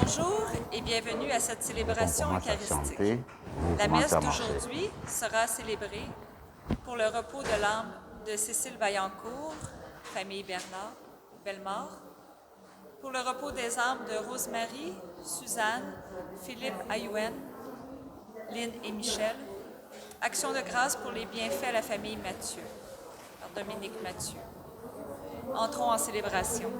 Bonjour et bienvenue à cette célébration eucharistique. La messe d'aujourd'hui sera célébrée pour le repos de l'âme de Cécile Vaillancourt, famille Bellemare, pour le repos des âmes de Rosemary, Suzanne, Philippe Ayouen, Lynn et Michel. Action de grâce pour les bienfaits à la famille Mathieu, par Dominique Mathieu. Entrons en célébration.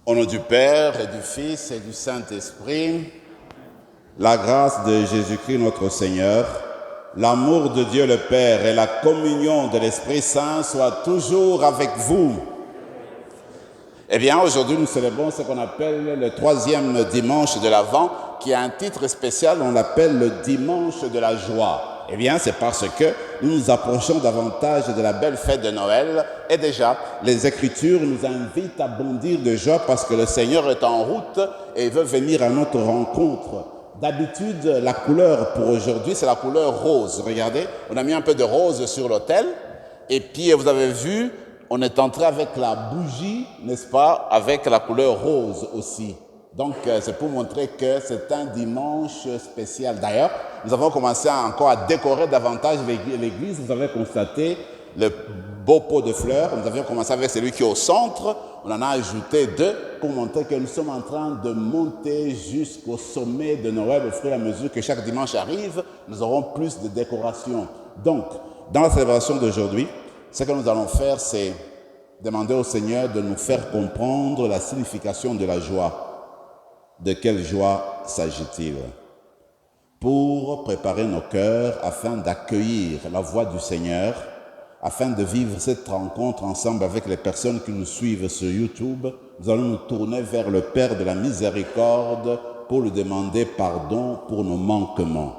Au nom du Père et du Fils et du Saint-Esprit, la grâce de Jésus-Christ notre Seigneur, l'amour de Dieu le Père et la communion de l'Esprit Saint soient toujours avec vous. Eh bien, aujourd'hui, nous célébrons ce qu'on appelle le troisième dimanche de l'Avent, qui a un titre spécial, on l'appelle le dimanche de la joie. Eh bien, c'est parce que nous nous approchons davantage de la belle fête de Noël et déjà, les Écritures nous invitent à bondir de joie parce que le Seigneur est en route et veut venir à notre rencontre. D'habitude, la couleur pour aujourd'hui, c'est la couleur rose. Regardez, on a mis un peu de rose sur l'autel et puis vous avez vu, on est entré avec la bougie, n'est-ce pas, avec la couleur rose aussi. Donc, c'est pour montrer que c'est un dimanche spécial. D'ailleurs, nous avons commencé encore à décorer davantage l'église. Vous avez constaté le beau pot de fleurs. Nous avions commencé avec celui qui est au centre. On en a ajouté 2 pour montrer que nous sommes en train de monter jusqu'au sommet de Noël. Au fur et à mesure que chaque dimanche arrive, nous aurons plus de décorations. Donc, dans la célébration d'aujourd'hui, ce que nous allons faire, c'est demander au Seigneur de nous faire comprendre la signification de la joie. De quelle joie s'agit-il? Pour préparer nos cœurs afin d'accueillir la voix du Seigneur, afin de vivre cette rencontre ensemble avec les personnes qui nous suivent sur YouTube, nous allons nous tourner vers le Père de la miséricorde pour lui demander pardon pour nos manquements.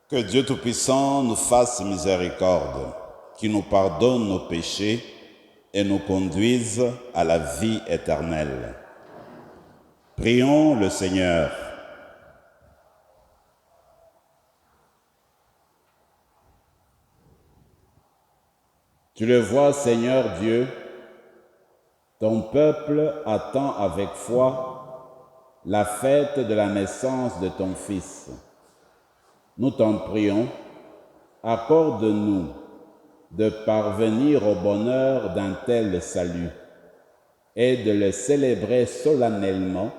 Que Dieu Tout-Puissant nous fasse miséricorde, qui nous pardonne nos péchés et nous conduise à la vie éternelle. Prions le Seigneur. Tu le vois, Seigneur Dieu, ton peuple attend avec foi la fête de la naissance de ton Fils. Nous t'en prions, accorde-nous de parvenir au bonheur d'un tel salut et de le célébrer solennellement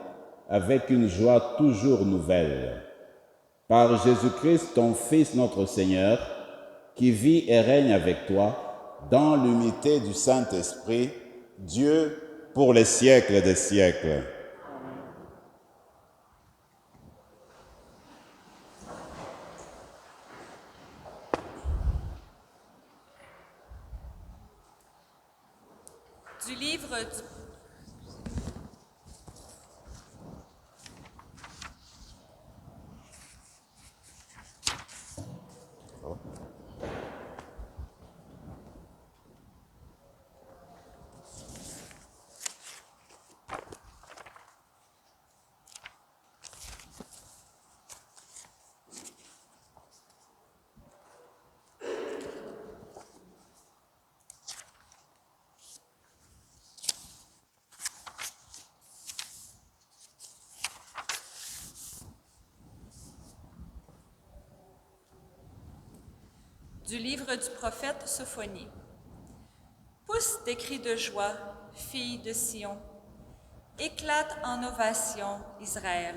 avec une joie toujours nouvelle. Par Jésus-Christ, ton Fils, notre Seigneur, qui vit et règne avec toi, dans l'unité du Saint-Esprit, Dieu pour les siècles des siècles. Du livre du... Du livre du prophète Sophonie. Pousse des cris de joie, fille de Sion. Éclate en ovation, Israël.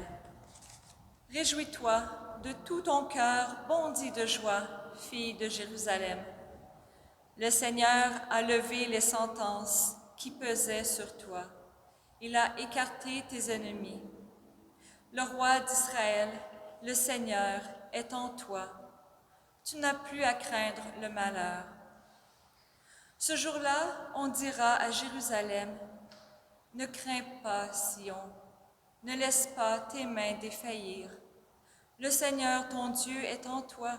Réjouis-toi de tout ton cœur, bondis de joie, fille de Jérusalem. Le Seigneur a levé les sentences qui pesaient sur toi. Il a écarté tes ennemis. Le roi d'Israël, le Seigneur, est en toi. Tu n'as plus à craindre le malheur. Ce jour-là, on dira à Jérusalem, « Ne crains pas, Sion, ne laisse pas tes mains défaillir. Le Seigneur, ton Dieu, est en toi.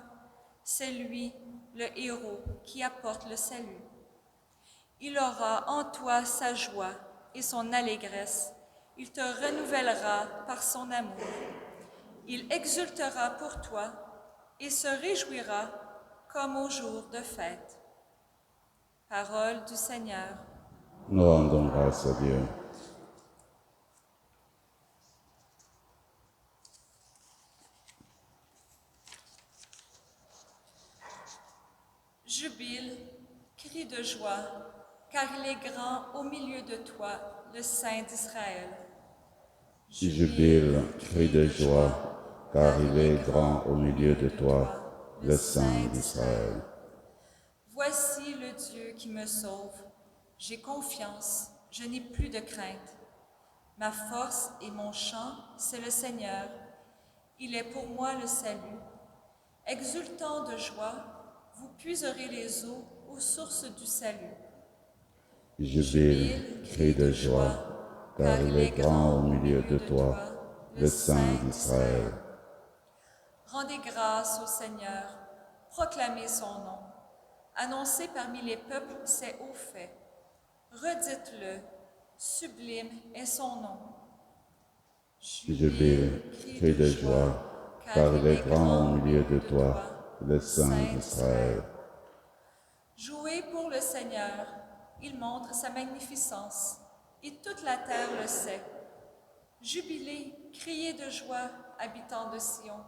C'est lui, le héros, qui apporte le salut. Il aura en toi sa joie et son allégresse. Il te renouvellera par son amour. Il exultera pour toi et se réjouira comme au jour de fête. » Parole du Seigneur. Nous rendons grâce à Dieu. Jubile, crie de joie, car il est grand au milieu de toi, le Saint d'Israël. Jubile, crie de joie, car il est grand au milieu de toi, le Saint d'Israël. Voici le Dieu qui me sauve. J'ai confiance, je n'ai plus de crainte. Ma force et mon chant, c'est le Seigneur. Il est pour moi le salut. Exultant de joie, vous puiserez les eaux aux sources du salut. Jubile, crie de joie, car il est grand au milieu de toi, le Saint d'Israël. Rendez grâce au Seigneur, proclamez son nom. Annoncez parmi les peuples ses hauts faits. Redites-le, sublime est son nom. Jubile, crie de joie, car il est grand au milieu de toi, le Saint d'Israël. Jouez pour le Seigneur, il montre sa magnificence, et toute la terre le sait. Jubilez, criez de joie, habitants de Sion,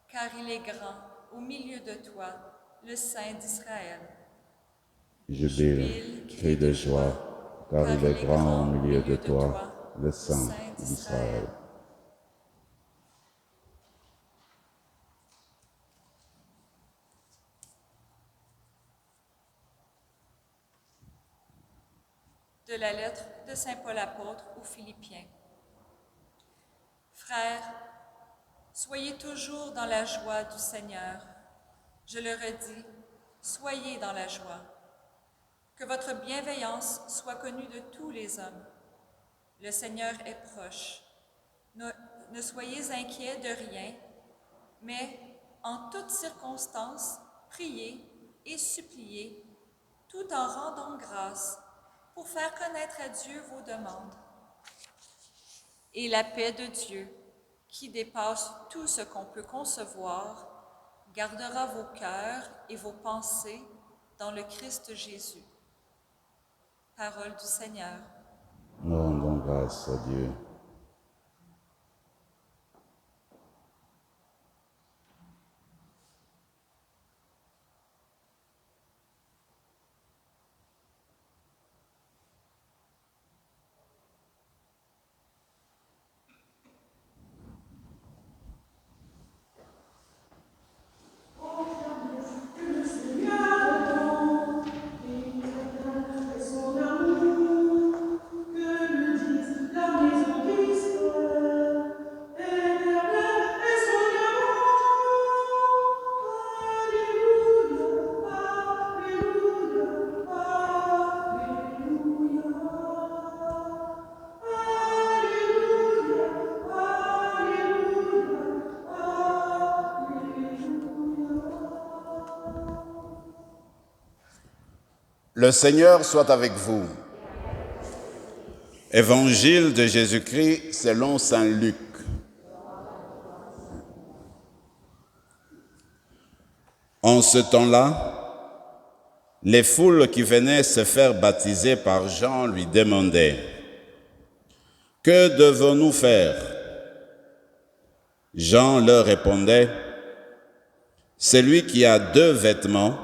car il est grand au milieu de toi, le Saint d'Israël. Jubile, crie de joie, car il est grand au milieu de toi, le Saint d'Israël. De la lettre de Saint Paul apôtre aux Philippiens. Frères, soyez toujours dans la joie du Seigneur. Je le redis, soyez dans la joie. Que votre bienveillance soit connue de tous les hommes. Le Seigneur est proche. Ne soyez inquiets de rien, mais en toutes circonstances, priez et suppliez, tout en rendant grâce, pour faire connaître à Dieu vos demandes. Et la paix de Dieu, qui dépasse tout ce qu'on peut concevoir, gardera vos cœurs et vos pensées dans le Christ Jésus. Parole du Seigneur. Nous rendons grâce à Dieu. Le Seigneur soit avec vous. Évangile de Jésus-Christ selon saint Luc. En ce temps-là, les foules qui venaient se faire baptiser par Jean lui demandaient « Que devons-nous faire ?» Jean leur répondait « Celui qui a 2 vêtements,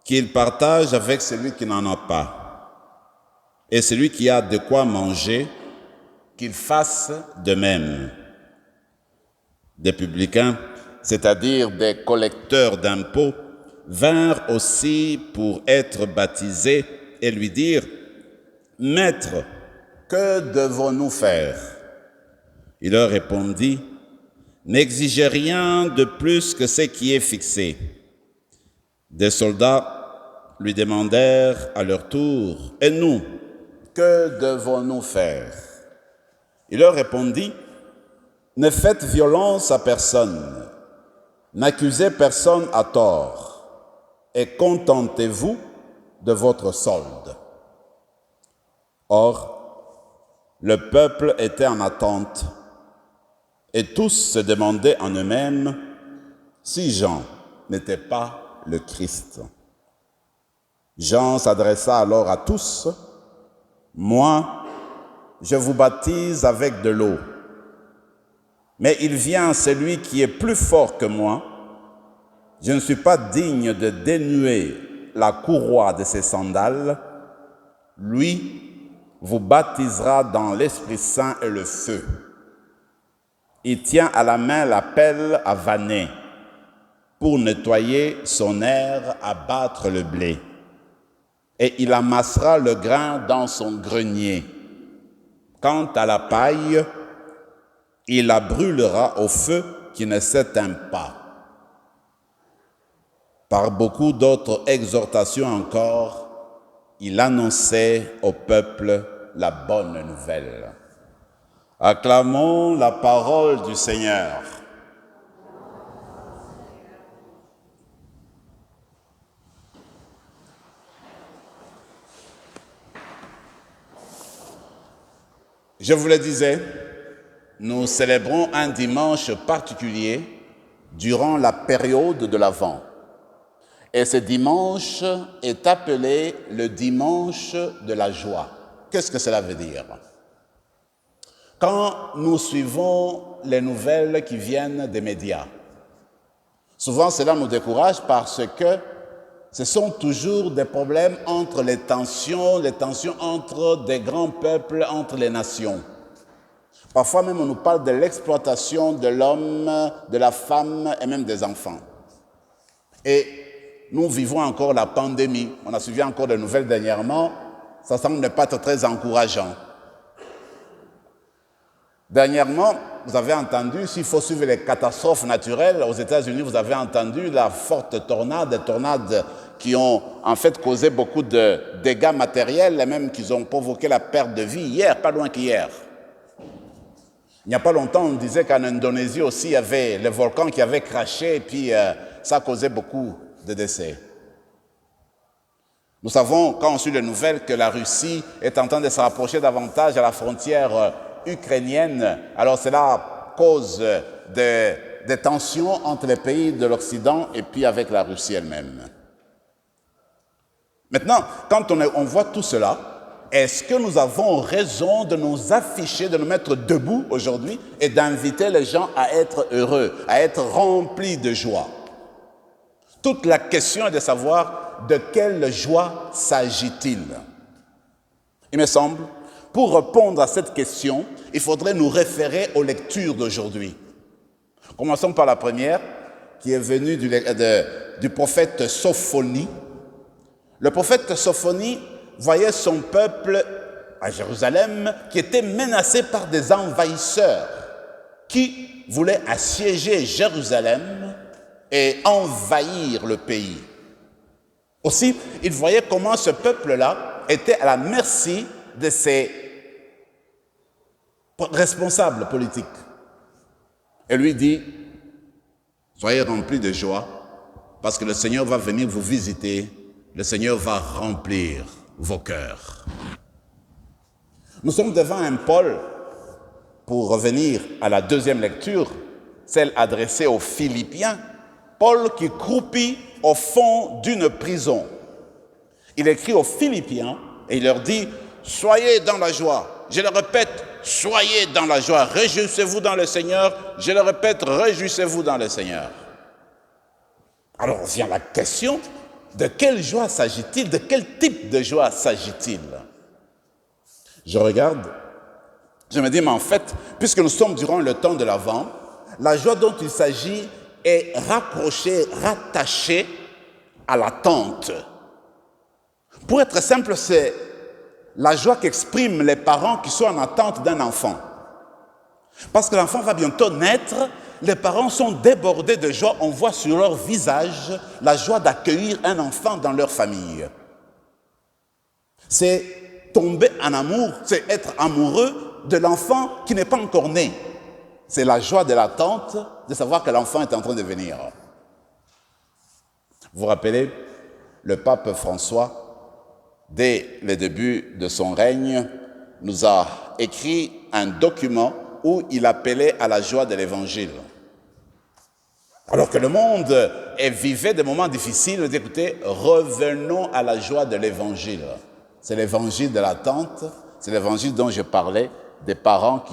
qu'il partage avec celui qui n'en a pas. Et celui qui a de quoi manger, qu'il fasse de même. » Des publicains, c'est-à-dire des collecteurs d'impôts, vinrent aussi pour être baptisés et lui dire « Maître, que devons-nous faire ?» Il leur répondit « N'exigez rien de plus que ce qui est fixé. » Des soldats lui demandèrent à leur tour, « Et nous, que devons-nous faire ?» Il leur répondit, « Ne faites violence à personne, n'accusez personne à tort, et contentez-vous de votre solde. » Or, le peuple était en attente, et tous se demandaient en eux-mêmes si Jean n'était pas le Christ. Jean s'adressa alors à tous. « Moi, je vous baptise avec de l'eau. Mais il vient celui qui est plus fort que moi. Je ne suis pas digne de dénuer la courroie de ses sandales. Lui vous baptisera dans l'Esprit Saint et le feu. Il tient à la main la pelle à vanner pour nettoyer son aire à battre le blé. Et il amassera le grain dans son grenier. Quant à la paille, il la brûlera au feu qui ne s'éteint pas. » Par beaucoup d'autres exhortations encore, il annonçait au peuple la bonne nouvelle. Acclamons la parole du Seigneur. Je vous le disais, nous célébrons un dimanche particulier durant la période de l'Avent. Et ce dimanche est appelé le dimanche de la joie. Qu'est-ce que cela veut dire? Quand nous suivons les nouvelles qui viennent des médias, souvent cela nous décourage parce que ce sont toujours des problèmes entre les tensions entre des grands peuples, entre les nations. Parfois même on nous parle de l'exploitation de l'homme, de la femme et même des enfants. Et nous vivons encore la pandémie. On a suivi encore des nouvelles dernièrement. Ça semble ne pas être très encourageant. Dernièrement, vous avez entendu, s'il faut suivre les catastrophes naturelles, aux États-Unis, vous avez entendu la forte tornade, des tornades qui ont en fait causé beaucoup de dégâts matériels et même qui ont provoqué la perte de vie hier, pas loin qu'hier. Il n'y a pas longtemps, on disait qu'en Indonésie aussi, il y avait le volcan qui avait craché et puis ça causait beaucoup de décès. Nous savons, quand on suit les nouvelles, que la Russie est en train de se rapprocher davantage à la frontière ukrainienne. Alors cela cause des tensions entre les pays de l'Occident et puis avec la Russie elle-même. Maintenant, quand on voit tout cela, est-ce que nous avons raison de nous afficher, de nous mettre debout aujourd'hui et d'inviter les gens à être heureux, à être remplis de joie? Toute la question est de savoir de quelle joie s'agit-il. Il me semble, pour répondre à cette question, il faudrait nous référer aux lectures d'aujourd'hui. Commençons par la première, qui est venue du prophète Sophonie. Le prophète Sophonie voyait son peuple à Jérusalem qui était menacé par des envahisseurs qui voulaient assiéger Jérusalem et envahir le pays. Aussi, il voyait comment ce peuple-là était à la merci de ses responsables politiques. Et lui dit, soyez remplis de joie parce que le Seigneur va venir vous visiter, le Seigneur va remplir vos cœurs. Nous sommes devant un Paul, pour revenir à la deuxième lecture, celle adressée aux Philippiens, Paul qui croupit au fond d'une prison. Il écrit aux Philippiens et il leur dit, soyez dans la joie. Je le répète, soyez dans la joie. Réjouissez-vous dans le Seigneur. Je le répète, réjouissez-vous dans le Seigneur. Alors vient la question, de quelle joie s'agit-il? De quel type de joie s'agit-il? Je regarde, je me dis, mais en fait, puisque nous sommes durant le temps de l'Avent, la joie dont il s'agit est rapprochée, rattachée à l'attente. Pour être simple, c'est la joie qu'expriment les parents qui sont en attente d'un enfant. Parce que l'enfant va bientôt naître, les parents sont débordés de joie, on voit sur leur visage la joie d'accueillir un enfant dans leur famille. C'est tomber en amour, c'est être amoureux de l'enfant qui n'est pas encore né. C'est la joie de l'attente de savoir que l'enfant est en train de venir. Vous vous rappelez, le pape François, dès le début de son règne, nous a écrit un document où il appelait à la joie de l'Évangile. Alors que le monde vivait des moments difficiles, il dit, écoutez, revenons à la joie de l'Évangile. C'est l'Évangile de l'attente, c'est l'Évangile dont je parlais, des parents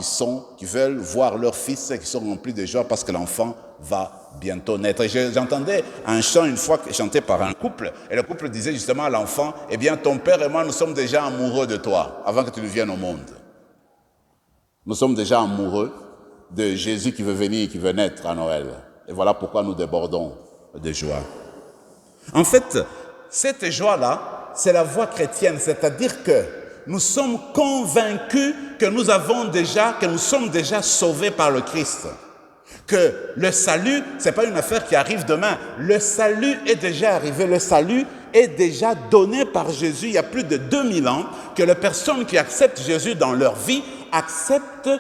qui veulent voir leur fils et qui sont remplis de joie parce que l'enfant va bientôt naître. Et j'entendais un chant une fois chanté par un couple, et le couple disait justement à l'enfant, eh bien ton père et moi nous sommes déjà amoureux de toi avant que tu ne viennes au monde. Nous sommes déjà amoureux de Jésus qui veut venir, qui veut naître à Noël. Et voilà pourquoi nous débordons de joie. En fait, cette joie-là, c'est la voie chrétienne, c'est-à-dire que nous sommes convaincus que nous sommes déjà sauvés par le Christ. Que le salut, ce n'est pas une affaire qui arrive demain. Le salut est déjà arrivé, le salut est déjà donné par Jésus il y a plus de 2000 ans, que les personnes qui acceptent Jésus dans leur vie acceptent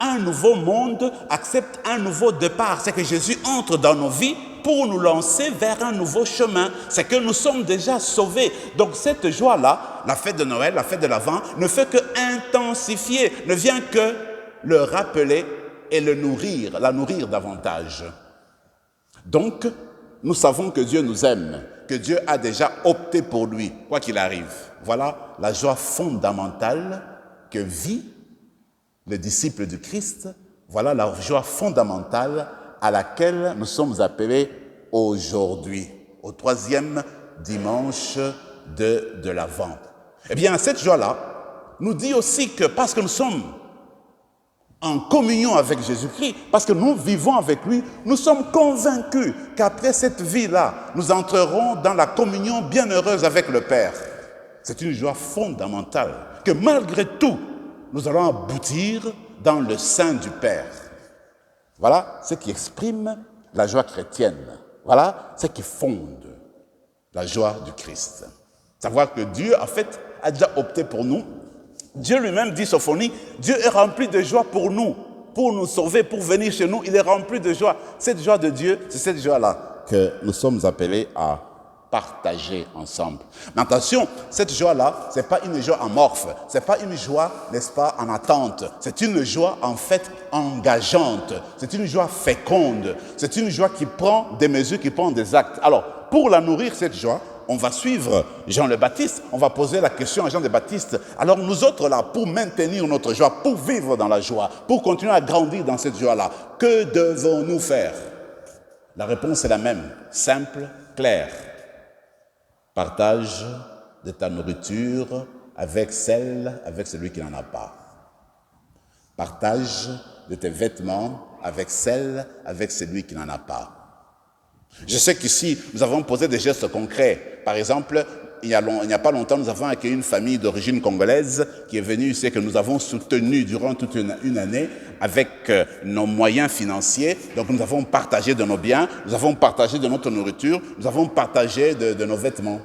un nouveau monde, acceptent un nouveau départ. C'est que Jésus entre dans nos vies pour nous lancer vers un nouveau chemin. C'est que nous sommes déjà sauvés. Donc cette joie-là, la fête de Noël, la fête de l'Avent, ne fait que intensifier, ne vient que le rappeler et la nourrir davantage. Donc, nous savons que Dieu nous aime, que Dieu a déjà opté pour lui, quoi qu'il arrive. Voilà la joie fondamentale que vit le disciple du Christ. Voilà la joie fondamentale à laquelle nous sommes appelés aujourd'hui, au 3e dimanche de l'Avent. Eh bien, cette joie-là nous dit aussi que parce que nous sommes en communion avec Jésus-Christ, parce que nous vivons avec lui, nous sommes convaincus qu'après cette vie-là, nous entrerons dans la communion bienheureuse avec le Père. C'est une joie fondamentale, que malgré tout, nous allons aboutir dans le sein du Père. Voilà ce qui exprime la joie chrétienne. Voilà ce qui fonde la joie du Christ. Savoir que Dieu, en fait, a déjà opté pour nous. Dieu lui-même dit, Sophonie, Dieu est rempli de joie pour nous, pour nous sauver, pour venir chez nous. Il est rempli de joie. Cette joie de Dieu, c'est cette joie-là que nous sommes appelés à partager ensemble. Mais attention, cette joie-là, c'est pas une joie amorphe, c'est pas une joie, n'est-ce pas, en attente. C'est une joie, en fait, engageante. C'est une joie féconde. C'est une joie qui prend des mesures, qui prend des actes. Alors, pour la nourrir, cette joie, on va suivre Jean le Baptiste, on va poser la question à Jean le Baptiste. Alors nous autres là, pour maintenir notre joie, pour vivre dans la joie, pour continuer à grandir dans cette joie-là, que devons-nous faire? La réponse est la même, simple, claire. Partage de ta nourriture avec celui qui n'en a pas. Partage de tes vêtements avec celui qui n'en a pas. Je sais qu'ici, nous avons posé des gestes concrets. Par exemple, il n'y a pas longtemps, nous avons accueilli une famille d'origine congolaise qui est venue ici et que nous avons soutenu durant toute une année avec nos moyens financiers. Donc nous avons partagé de nos biens, nous avons partagé de notre nourriture, nous avons partagé de nos vêtements.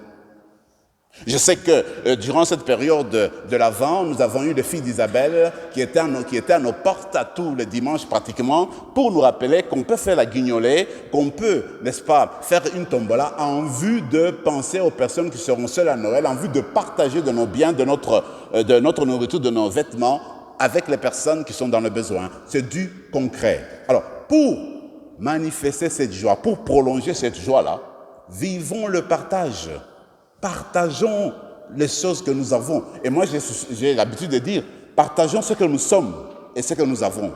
Je sais que durant cette période de l'Avent, nous avons eu les filles d'Isabelle qui étaient à nos portes à tous les dimanches pratiquement pour nous rappeler qu'on peut faire la guignolée, qu'on peut, n'est-ce pas, faire une tombola en vue de penser aux personnes qui seront seules à Noël, en vue de partager de nos biens, de notre nourriture, de nos vêtements avec les personnes qui sont dans le besoin. C'est du concret. Alors, pour manifester cette joie, pour prolonger cette joie-là, vivons le partage. Partageons les choses que nous avons. Et moi, j'ai l'habitude de dire, partageons ce que nous sommes et ce que nous avons.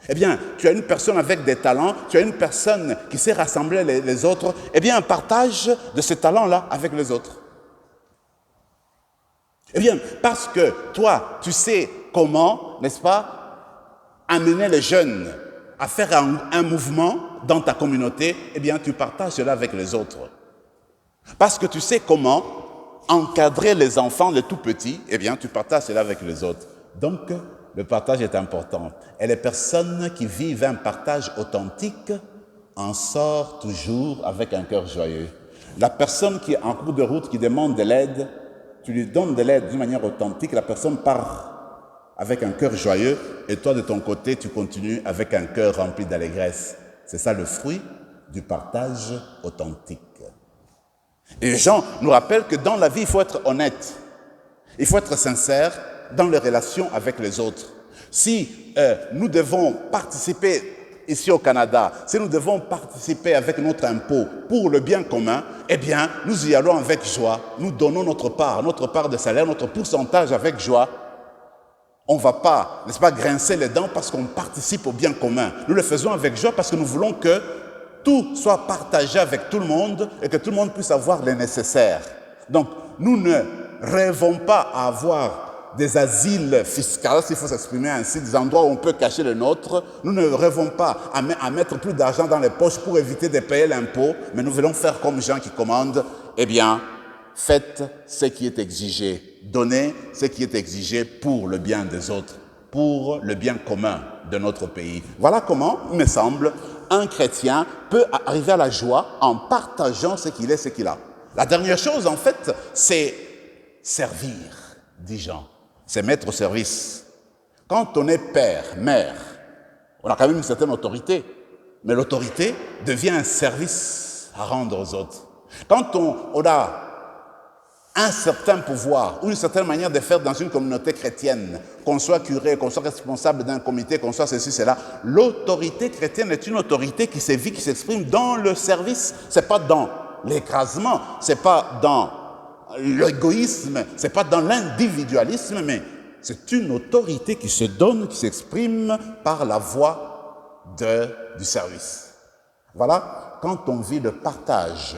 Eh bien, tu as une personne avec des talents, tu as une personne qui sait rassembler les autres, eh bien, partage de ces talents-là avec les autres. Eh bien, parce que toi, tu sais comment, n'est-ce pas, amener les jeunes à faire un mouvement dans ta communauté, eh bien, tu partages cela avec les autres. Parce que tu sais comment encadrer les enfants, les tout petits, eh bien, tu partages cela avec les autres. Donc, le partage est important. Et les personnes qui vivent un partage authentique en sortent toujours avec un cœur joyeux. La personne qui est en cours de route, qui demande de l'aide, tu lui donnes de l'aide d'une manière authentique, la personne part avec un cœur joyeux, et toi, de ton côté, tu continues avec un cœur rempli d'allégresse. C'est ça le fruit du partage authentique. Et Jean nous rappelle que dans la vie, il faut être honnête. Il faut être sincère dans les relations avec les autres. Si nous devons participer ici au Canada, si nous devons participer avec notre impôt pour le bien commun, eh bien, nous y allons avec joie. Nous donnons notre part de salaire, notre pourcentage avec joie. On ne va pas, n'est-ce pas, grincer les dents parce qu'on participe au bien commun. Nous le faisons avec joie parce que nous voulons que tout soit partagé avec tout le monde et que tout le monde puisse avoir les nécessaires. Donc, nous ne rêvons pas à avoir des asiles fiscaux, s'il faut s'exprimer ainsi, des endroits où on peut cacher le nôtre. Nous ne rêvons pas à mettre plus d'argent dans les poches pour éviter de payer l'impôt, mais nous voulons faire comme Jean qui commande, eh bien, faites ce qui est exigé, donnez ce qui est exigé pour le bien des autres, pour le bien commun de notre pays. Voilà comment, il me semble, un chrétien peut arriver à la joie en partageant ce qu'il est, ce qu'il a. La dernière chose, en fait, c'est servir, dit Jean. C'est mettre au service. Quand on est père, mère, on a quand même une certaine autorité. Mais l'autorité devient un service à rendre aux autres. Quand on a un certain pouvoir ou une certaine manière de faire dans une communauté chrétienne, qu'on soit curé, qu'on soit responsable d'un comité, qu'on soit ceci, cela, l'autorité chrétienne est une autorité qui sévit, qui s'exprime dans le service. C'est pas dans l'écrasement, c'est pas dans l'égoïsme, c'est pas dans l'individualisme, mais c'est une autorité qui se donne, qui s'exprime par la voie du service. Voilà, quand on vit le partage,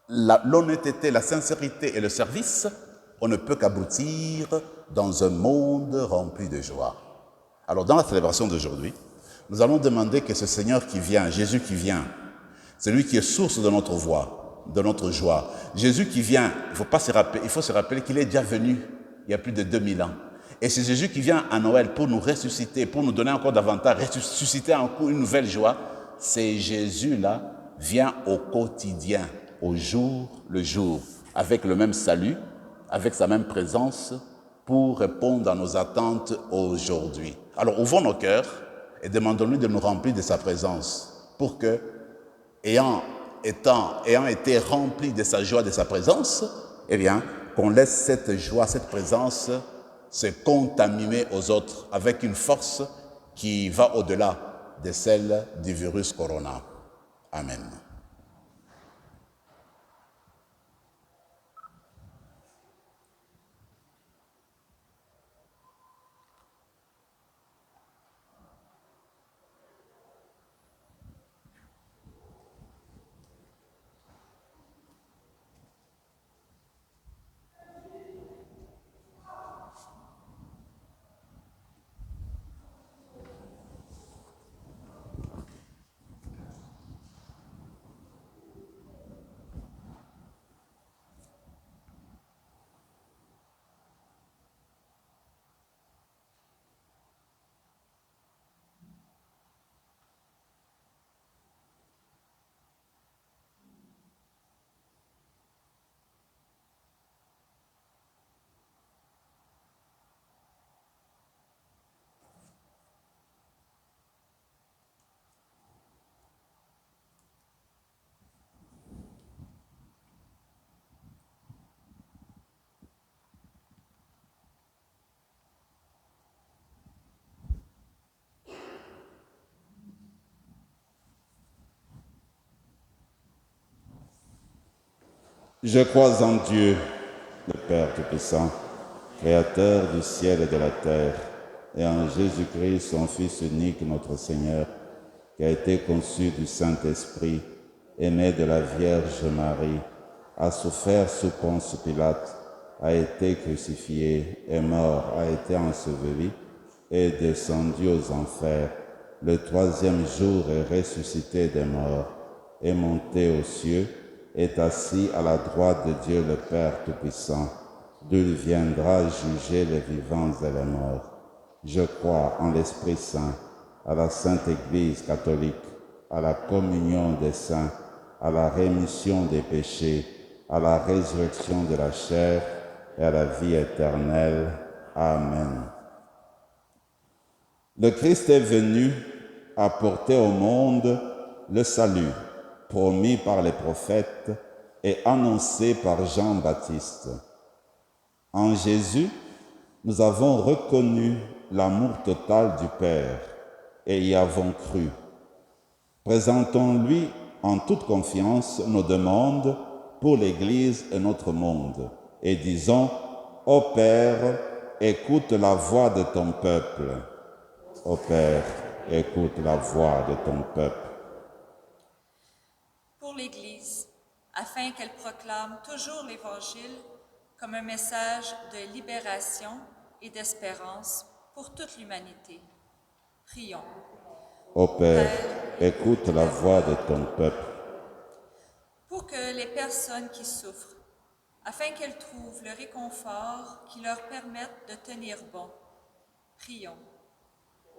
l'honnêteté, la sincérité et le service, on ne peut qu'aboutir dans un monde rempli de joie. Alors, dans la célébration d'aujourd'hui, nous allons demander que ce Seigneur qui vient, Jésus qui vient, c'est lui qui est source de notre voix, de notre joie. Jésus qui vient, il faut se rappeler qu'il est déjà venu il y a plus de 2000 ans. Et c'est Jésus qui vient à Noël pour nous ressusciter, pour nous donner encore davantage, ressusciter encore une nouvelle joie. C'est Jésus-là, vient au quotidien, au jour le jour, avec le même salut, avec sa même présence, pour répondre à nos attentes aujourd'hui. Alors ouvrons nos cœurs et demandons-lui de nous remplir de sa présence pour que, ayant été remplis de sa joie, de sa présence, eh bien, qu'on laisse cette joie, cette présence se contaminer aux autres avec une force qui va au-delà de celle du virus corona. Amen. Je crois en Dieu, le Père Tout-Puissant, Créateur du ciel et de la terre, et en Jésus-Christ, son Fils unique, notre Seigneur, qui a été conçu du Saint-Esprit, né de la Vierge Marie, a souffert sous Ponce Pilate, a été crucifié, est mort, a été enseveli, est descendu aux enfers. Le troisième jour est ressuscité des morts, est monté aux cieux, est assis à la droite de Dieu le Père Tout-Puissant, d'où il viendra juger les vivants et les morts. Je crois en l'Esprit Saint, à la Sainte Église catholique, à la communion des saints, à la rémission des péchés, à la résurrection de la chair et à la vie éternelle. Amen. Le Christ est venu apporter au monde le salut promis par les prophètes et annoncé par Jean-Baptiste. En Jésus, nous avons reconnu l'amour total du Père et y avons cru. Présentons-lui en toute confiance nos demandes pour l'Église et notre monde et disons: Ô Père, écoute la voix de ton peuple. Ô Père, écoute la voix de ton peuple. Pour l'Église, afin qu'elle proclame toujours l'Évangile comme un message de libération et d'espérance pour toute l'humanité. Prions. Ô Père, écoute la voix de ton peuple. Pour que les personnes qui souffrent, afin qu'elles trouvent le réconfort qui leur permette de tenir bon. Prions.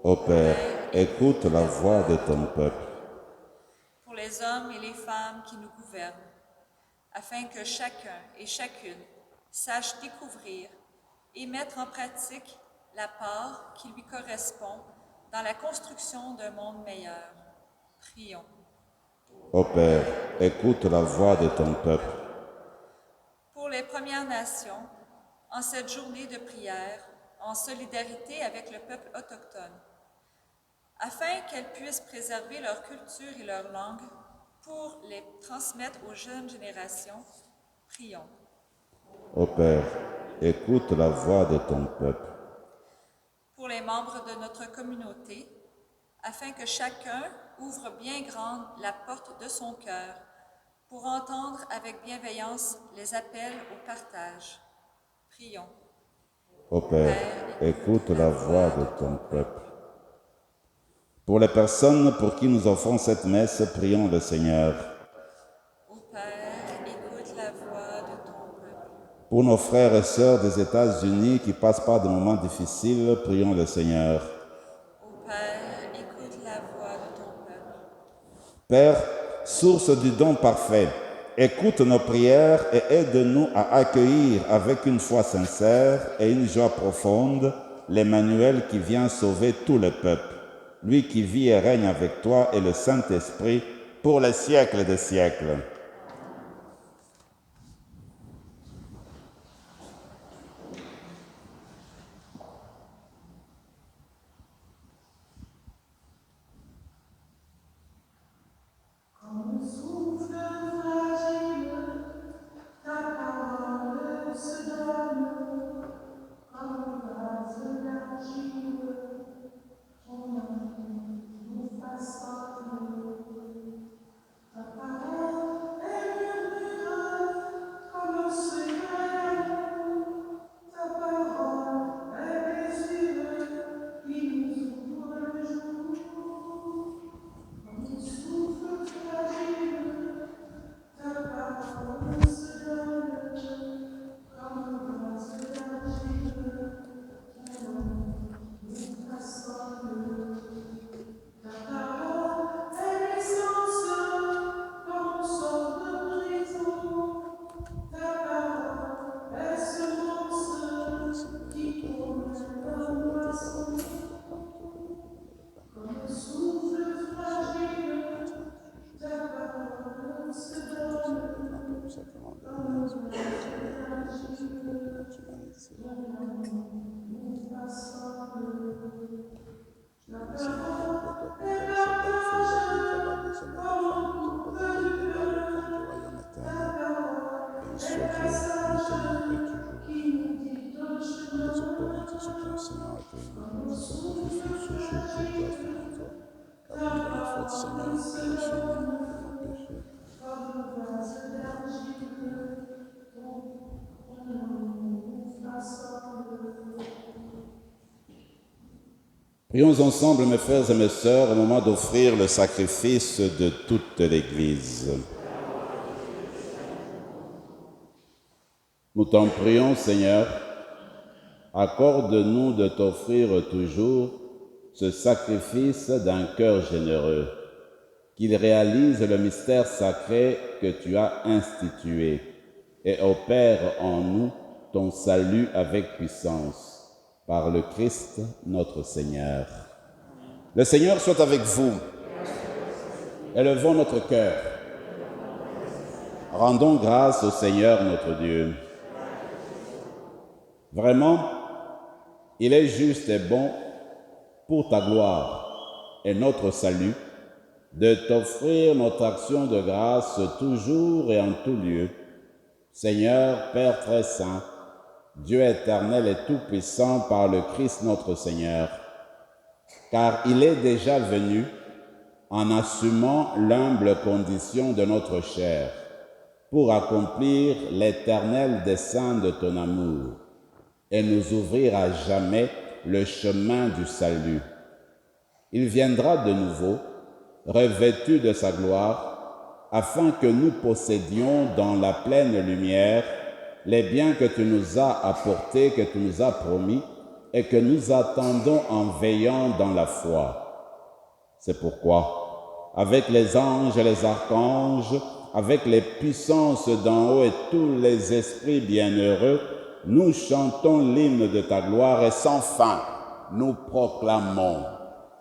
Ô Père, écoute la voix de ton peuple. Pour les hommes et les femmes qui nous gouvernent, afin que chacun et chacune sache découvrir et mettre en pratique la part qui lui correspond dans la construction d'un monde meilleur. Prions. Ô Père, écoute la voix de ton peuple. Pour les Premières Nations, en cette journée de prière, en solidarité avec le peuple autochtone, afin qu'elles puissent préserver leur culture et leur langue pour les transmettre aux jeunes générations, prions. Ô Père, écoute la voix de ton peuple. Pour les membres de notre communauté, afin que chacun ouvre bien grande la porte de son cœur pour entendre avec bienveillance les appels au partage. Prions. Ô Père, écoute la voix de ton peuple. Pour les personnes pour qui nous offrons cette messe, prions le Seigneur. Ô Père, écoute la voix de ton peuple. Pour nos frères et sœurs des États-Unis qui passent par des moments difficiles, prions le Seigneur. Ô Père, écoute la voix de ton peuple. Père, source du don parfait, écoute nos prières et aide-nous à accueillir avec une foi sincère et une joie profonde l'Emmanuel qui vient sauver tout le peuple, lui qui vit et règne avec toi et le Saint-Esprit pour les siècles des siècles. Prions ensemble, mes frères et mes sœurs, au moment d'offrir le sacrifice de toute l'Église. Nous t'en prions, Seigneur, accorde-nous de t'offrir toujours ce sacrifice d'un cœur généreux, qu'il réalise le mystère sacré que tu as institué et opère en nous ton salut avec puissance. Par le Christ, notre Seigneur. Le Seigneur soit avec vous. Élevons notre cœur. Rendons grâce au Seigneur notre Dieu. Vraiment, il est juste et bon pour ta gloire et notre salut de t'offrir notre action de grâce toujours et en tout lieu. Seigneur, Père très saint, Dieu éternel et tout-puissant par le Christ notre Seigneur, car il est déjà venu en assumant l'humble condition de notre chair pour accomplir l'éternel dessein de ton amour et nous ouvrir à jamais le chemin du salut. Il viendra de nouveau, revêtu de sa gloire, afin que nous possédions dans la pleine lumière les biens que tu nous as apportés, que tu nous as promis, et que nous attendons en veillant dans la foi. C'est pourquoi, avec les anges et les archanges, avec les puissances d'en haut et tous les esprits bienheureux, nous chantons l'hymne de ta gloire et sans fin, nous proclamons.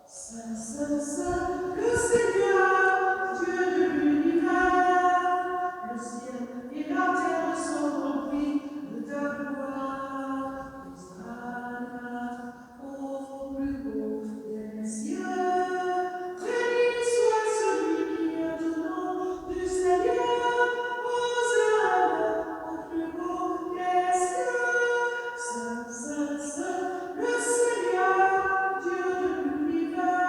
Saint, Saint, Saint, le Seigneur, Dieu de l'univers, le ciel et la terre sont remplis de ta gloire. Hosanna au plus beau des cieux. Béni soit celui qui vient au nom du Seigneur. Hosanna au plus beau des cieux. Saint, Saint, Saint, le Seigneur, Dieu de l'univers,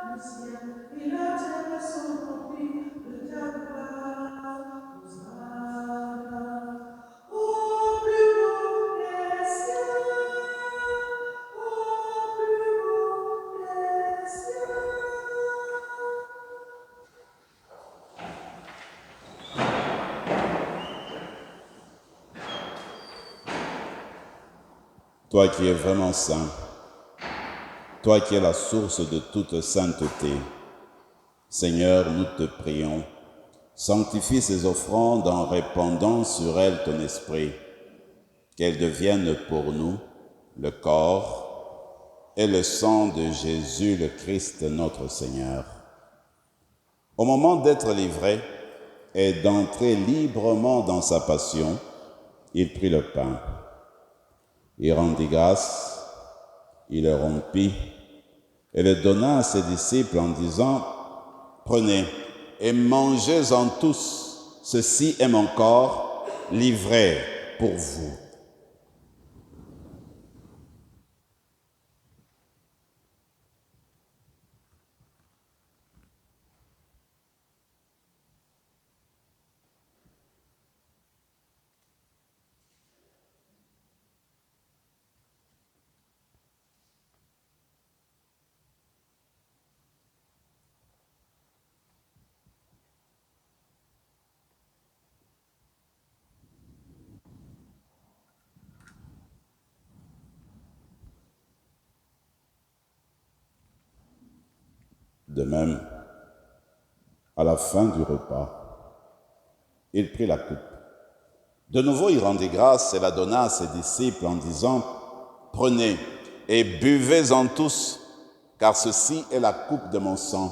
le ciel et la terre sont remplis de ta gloire. Hosanna au plus haut des cieux, au plus haut des cieux. Toi qui es vraiment saint, toi qui es la source de toute sainteté, Seigneur, nous te prions, Sanctifie ces offrandes en répandant sur elles ton esprit, qu'elles deviennent pour nous le corps et le sang de Jésus le Christ notre Seigneur. Au moment d'être livré et d'entrer librement dans sa passion, il prit le pain. Il rendit grâce, il le rompit et le donna à ses disciples en disant « Prenez et mangez-en tous, ceci est mon corps livré pour vous. » De même, à la fin du repas, il prit la coupe. De nouveau, il rendit grâce et la donna à ses disciples en disant « Prenez et buvez-en tous, car ceci est la coupe de mon sang,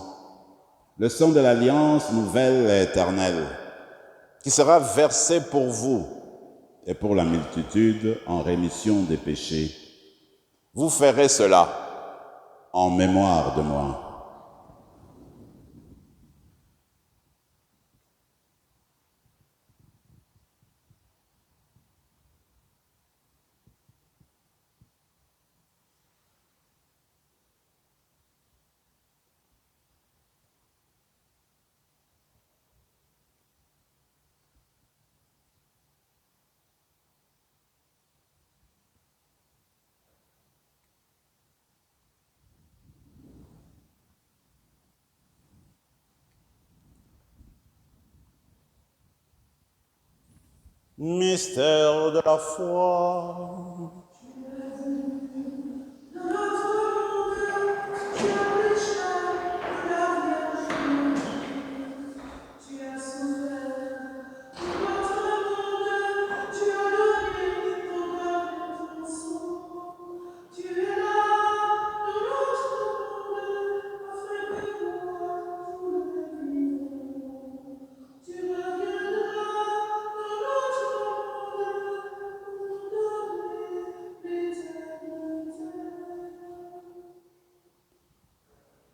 le sang de l'alliance nouvelle et éternelle, qui sera versé pour vous et pour la multitude en rémission des péchés. Vous ferez cela en mémoire de moi. » Mystère de la foi.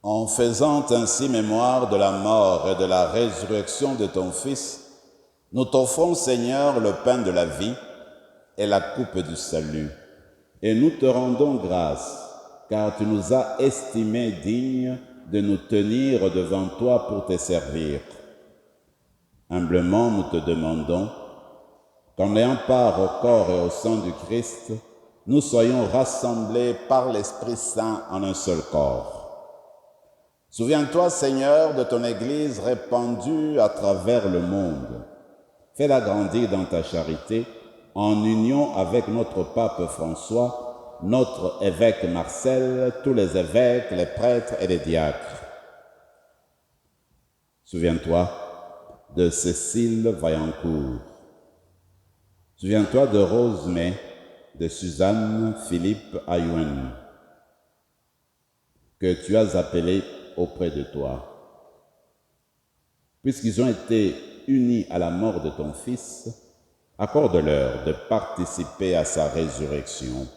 En faisant ainsi mémoire de la mort et de la résurrection de ton Fils, nous t'offrons, Seigneur, le pain de la vie et la coupe du salut. Et nous te rendons grâce, car tu nous as estimés dignes de nous tenir devant toi pour te servir. Humblement, nous te demandons qu'en ayant part au corps et au sang du Christ, nous soyons rassemblés par l'Esprit Saint en un seul corps. Souviens-toi, Seigneur, de ton Église répandue à travers le monde. Fais-la grandir dans ta charité, en union avec notre pape François, notre évêque Marcel, tous les évêques, les prêtres et les diacres. Souviens-toi de Cécile Vaillancourt. Souviens-toi de Rose May, de Suzanne Philippe Ayouen, que tu as appelés auprès de toi. Puisqu'ils ont été unis à la mort de ton Fils, accorde-leur de participer à sa résurrection.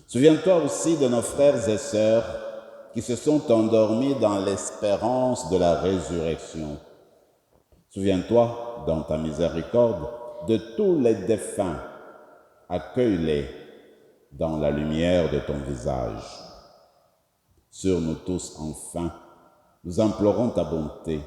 Souviens-toi aussi de nos frères et sœurs qui se sont endormis dans l'espérance de la résurrection. Souviens-toi, dans ta miséricorde, de tous les défunts. Accueille-les dans la lumière de ton visage. Sur nous tous, enfin, nous implorons ta bonté.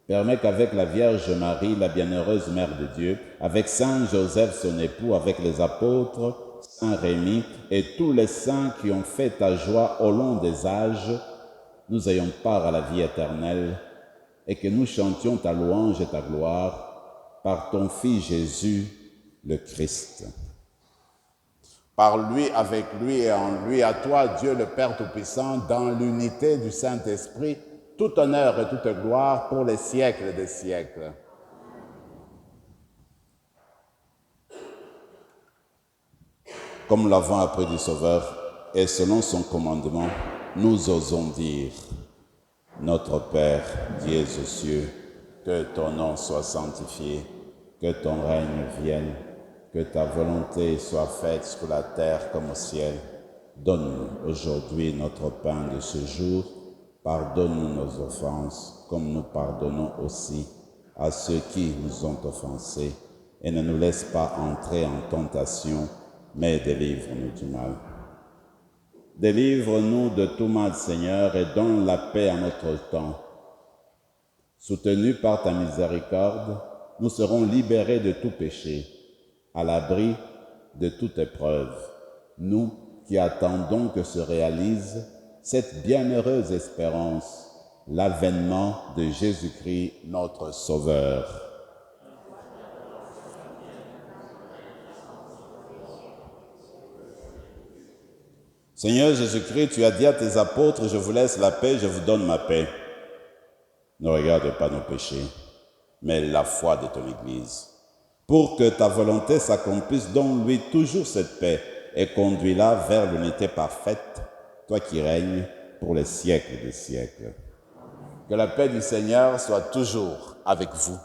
Permets qu'avec la Vierge Marie, la bienheureuse Mère de Dieu, avec Saint Joseph, son époux, avec les apôtres, Saint Rémy et tous les saints qui ont fait ta joie au long des âges, nous ayons part à la vie éternelle et que nous chantions ta louange et ta gloire par ton Fils Jésus, le Christ. Par lui, avec lui et en lui, à toi, Dieu le Père Tout-Puissant, dans l'unité du Saint-Esprit, tout honneur et toute gloire pour les siècles des siècles. Comme nous l'avons appris du Sauveur, et selon son commandement, nous osons dire, Notre Père qui es aux cieux, que ton nom soit sanctifié, que ton règne vienne, que ta volonté soit faite sur la terre comme au ciel. Donne-nous aujourd'hui notre pain de ce jour. Pardonne-nous nos offenses, comme nous pardonnons aussi à ceux qui nous ont offensés. Et ne nous laisse pas entrer en tentation, mais délivre-nous du mal. Délivre-nous de tout mal, Seigneur, et donne la paix à notre temps. Soutenus par ta miséricorde, nous serons libérés de tout péché, à l'abri de toute épreuve. Nous qui attendons que se réalise cette bienheureuse espérance, l'avènement de Jésus-Christ, notre Sauveur. Seigneur Jésus-Christ, tu as dit à tes apôtres, je vous laisse la paix, je vous donne ma paix. Ne regarde pas nos péchés, mais la foi de ton Église. Pour que ta volonté s'accomplisse, donne-lui toujours cette paix et conduis-la vers l'unité parfaite, toi qui règnes pour les siècles des siècles. Que la paix du Seigneur soit toujours avec vous.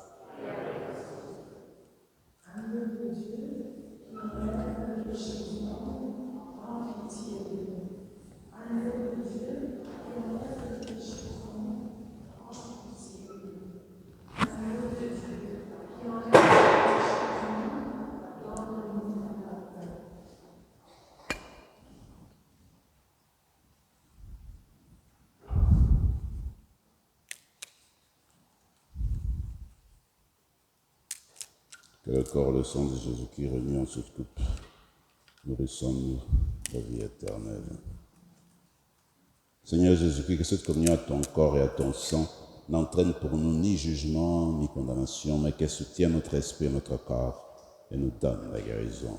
Que le corps et le sang de Jésus-Christ réunis en cette coupe nourrissons-nous la vie éternelle. Seigneur Jésus-Christ, que cette communion à ton corps et à ton sang n'entraîne pour nous ni jugement ni condamnation, mais qu'elle soutienne notre esprit et notre corps et nous donne la guérison.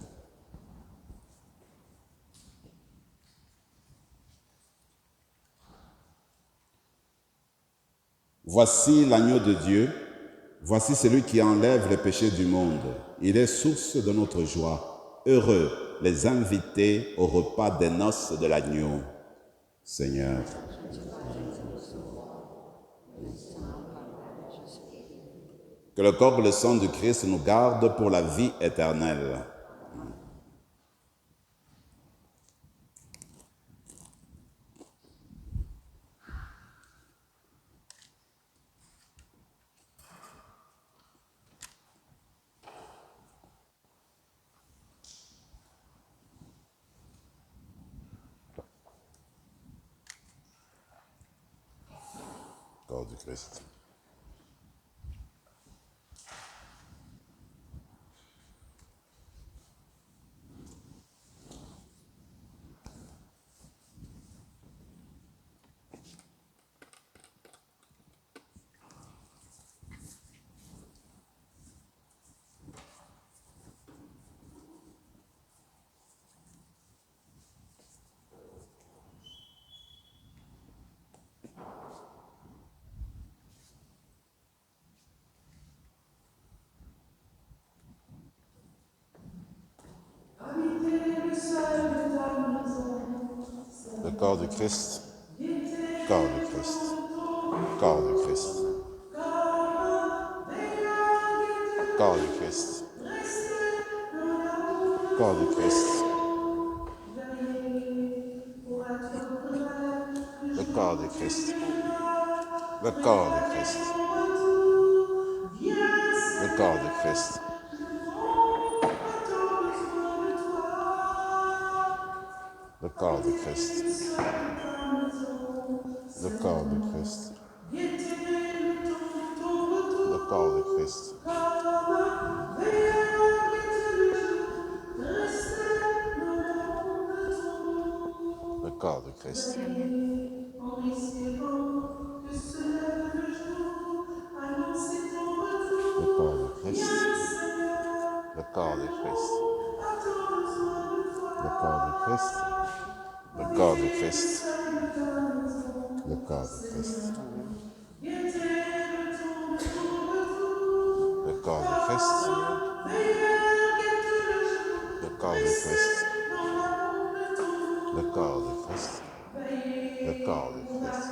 Voici l'agneau de Dieu. Voici celui qui enlève les péchés du monde. Il est source de notre joie. Heureux les invités au repas des noces de l'agneau. Seigneur, que le corps et le sang du Christ nous gardent pour la vie éternelle. Corps du Christ. Le corps du Christ, corps du Christ, corps du Christ, corps du Christ, corps du Christ, le corps du Christ, le corps du Christ, le corps du Christ. Le corps du Christ. Le corps du Christ. Le corps du Christ. Le corps du Christ. Le corps du Christ. Le corps du Christ. Le corps du Christ. Le corps du Christ. Le corps du Christ. corps du Christ, le corps du Christ, le corps du Christ, le corps du Christ.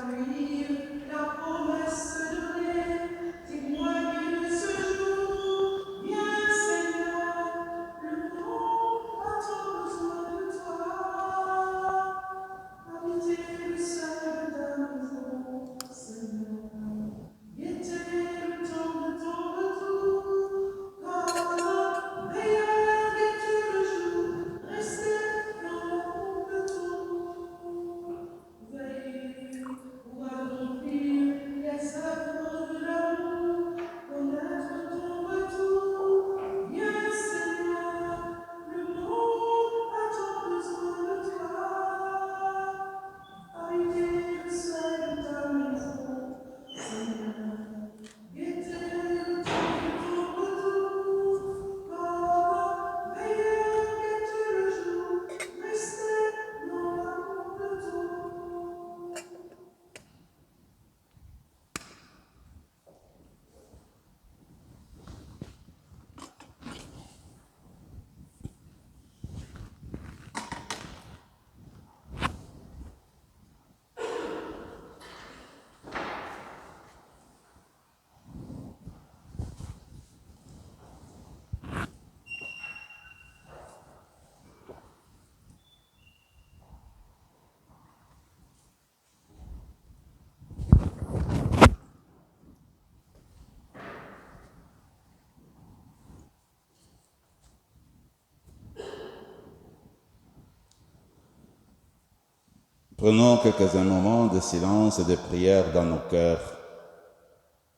Prenons quelques moments de silence et de prière dans nos cœurs.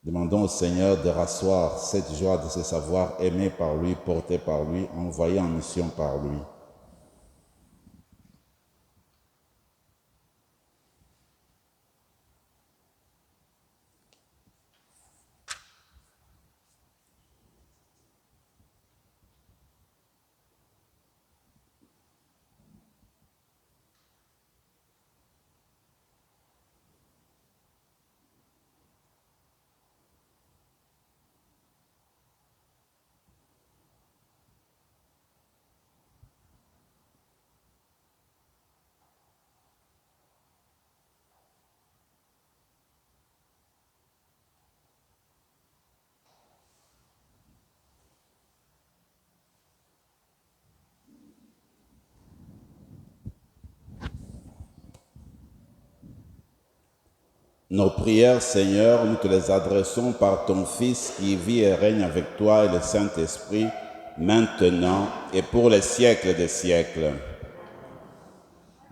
Demandons au Seigneur de rasseoir cette joie de se savoir aimé par lui, porté par lui, envoyé en mission par lui. Nos prières, Seigneur, nous te les adressons par ton Fils qui vit et règne avec toi et le Saint-Esprit, maintenant et pour les siècles des siècles.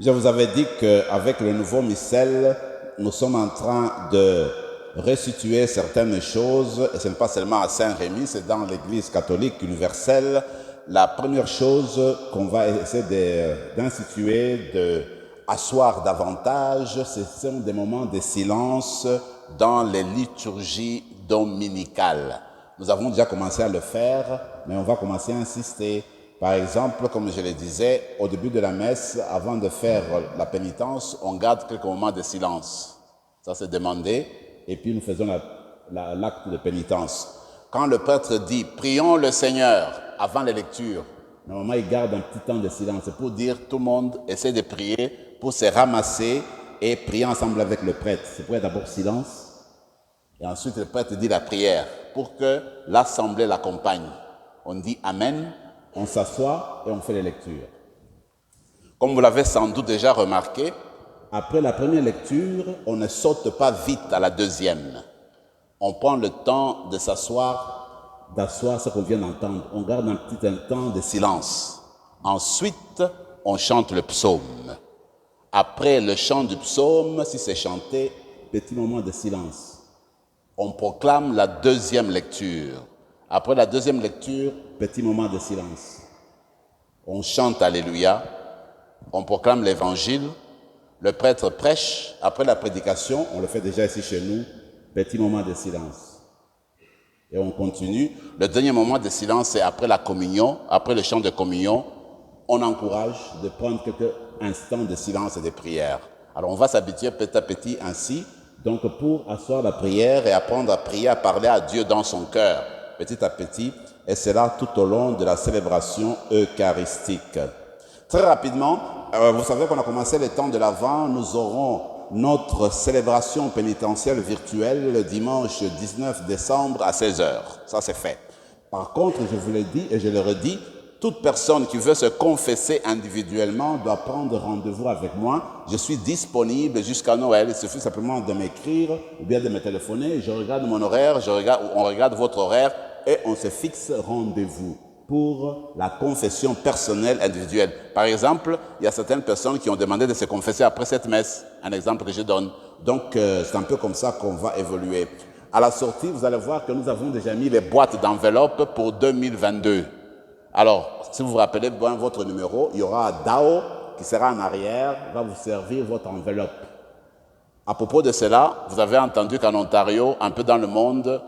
Je vous avais dit qu'avec le nouveau missel, nous sommes en train de restituer certaines choses, et ce n'est pas seulement à Saint-Rémy, c'est dans l'Église catholique universelle. La première chose qu'on va essayer d'instituer, d'asseoir davantage, ce sont des moments de silence dans les liturgies dominicales. Nous avons déjà commencé à le faire, mais on va commencer à insister. Par exemple, comme je le disais, au début de la messe, avant de faire la pénitence, on garde quelques moments de silence. Ça, c'est demandé. Et puis, nous faisons l'acte de pénitence. Quand le prêtre dit « Prions le Seigneur » avant les lectures, normalement, il garde un petit temps de silence. C'est pour dire tout le monde essaie de prier pour se ramasser et prier ensemble avec le prêtre. C'est pour être d'abord silence. Et ensuite, le prêtre dit la prière pour que l'assemblée l'accompagne. On dit « Amen ». On s'assoit et on fait les lectures. Comme vous l'avez sans doute déjà remarqué, après la première lecture, on ne saute pas vite à la deuxième. On prend le temps de s'asseoir, d'asseoir ce qu'on vient d'entendre. On garde un petit temps de silence. Ensuite, on chante le psaume. Après le chant du psaume, si c'est chanté, petit moment de silence. On proclame la deuxième lecture. Après la deuxième lecture, petit moment de silence. On chante Alléluia, on proclame l'Évangile, le prêtre prêche. Après la prédication, on le fait déjà ici chez nous, petit moment de silence. Et on continue. Le dernier moment de silence, c'est après la communion, après le chant de communion, on encourage de prendre quelques instants de silence et de prière. Alors on va s'habituer petit à petit ainsi, donc pour asseoir la prière et apprendre à prier, à parler à Dieu dans son cœur. petit à petit, et cela tout au long de la célébration eucharistique. Très rapidement, vous savez qu'on a commencé le temps de l'Avent, nous aurons notre célébration pénitentielle virtuelle le dimanche 19 décembre à 16h. Ça, c'est fait. Par contre, je vous l'ai dit et je le redis, toute personne qui veut se confesser individuellement doit prendre rendez-vous avec moi. Je suis disponible jusqu'à Noël. Il suffit simplement de m'écrire ou bien de me téléphoner. Je regarde mon horaire, on regarde votre horaire et on se fixe rendez-vous pour la confession personnelle individuelle. Par exemple, il y a certaines personnes qui ont demandé de se confesser après cette messe. Un exemple que je donne. Donc, c'est un peu comme ça qu'on va évoluer. À la sortie, vous allez voir que nous avons déjà mis les boîtes d'enveloppes pour 2022. Alors, si vous vous rappelez bien votre numéro, il y aura Dao qui sera en arrière, va vous servir votre enveloppe. À propos de cela, vous avez entendu qu'en Ontario, un peu dans le monde,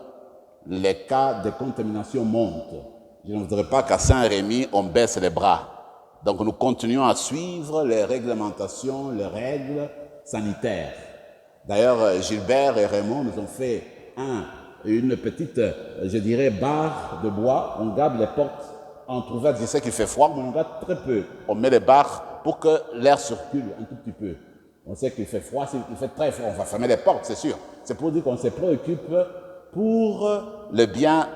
les cas de contamination montent. Je ne voudrais pas qu'à Saint-Rémy, on baisse les bras. Donc, nous continuons à suivre les réglementations, les règles sanitaires. D'ailleurs, Gilbert et Raymond nous ont fait une petite, je dirais, barre de bois. On garde les portes entrouvertes. Je sais qu'il fait froid, mais on garde très peu. On met les barres pour que l'air circule un tout petit peu. On sait qu'il fait froid, il fait très froid. On va fermer les portes, c'est sûr. C'est pour dire qu'on se préoccupe pour le bien,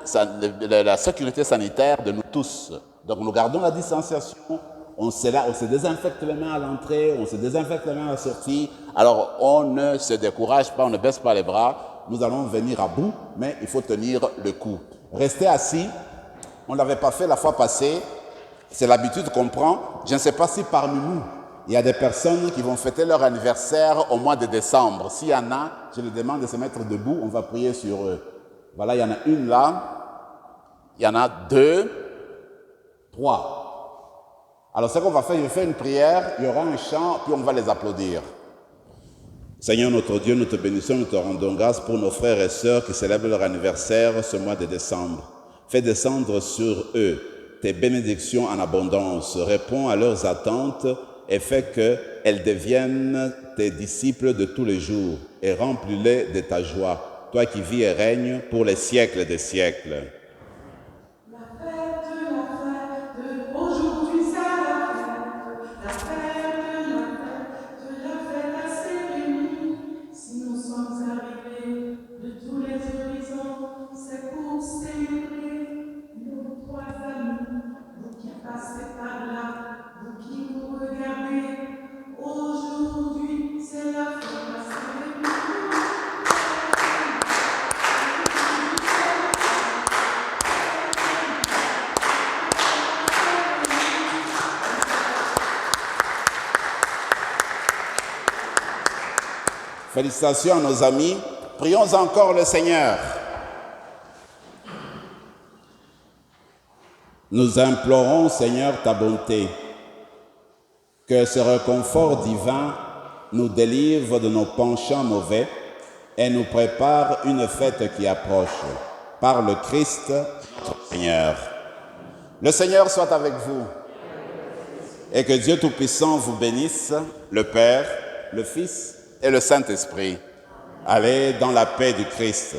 la sécurité sanitaire de nous tous. Donc nous gardons la distanciation, on se désinfecte les mains à l'entrée, on se désinfecte les mains à la sortie. Alors on ne se décourage pas, on ne baisse pas les bras. Nous allons venir à bout, mais il faut tenir le coup. Restez assis, on ne l'avait pas fait la fois passée, c'est l'habitude qu'on prend. Je ne sais pas si parmi nous, il y a des personnes qui vont fêter leur anniversaire au mois de décembre. S'il y en a, je leur demande de se mettre debout, on va prier sur eux. Voilà, il y en a une là, il y en a 2, 3. Alors ce qu'on va faire, je vais faire une prière, il y aura un chant, puis on va les applaudir. Seigneur notre Dieu, nous te bénissons, nous te rendons grâce pour nos frères et sœurs qui célèbrent leur anniversaire ce mois de décembre. Fais descendre sur eux tes bénédictions en abondance, réponds à leurs attentes et fais qu'elles deviennent tes disciples de tous les jours et remplis-les de ta joie, toi qui vis et règnes pour les siècles des siècles. Félicitations à nos amis. Prions encore le Seigneur. Nous implorons, Seigneur, ta bonté. Que ce réconfort divin nous délivre de nos penchants mauvais et nous prépare une fête qui approche. Par le Christ, notre Seigneur. Le Seigneur soit avec vous. Et que Dieu Tout-Puissant vous bénisse, le Père, le Fils et le Saint-Esprit. Allez dans la paix du Christ.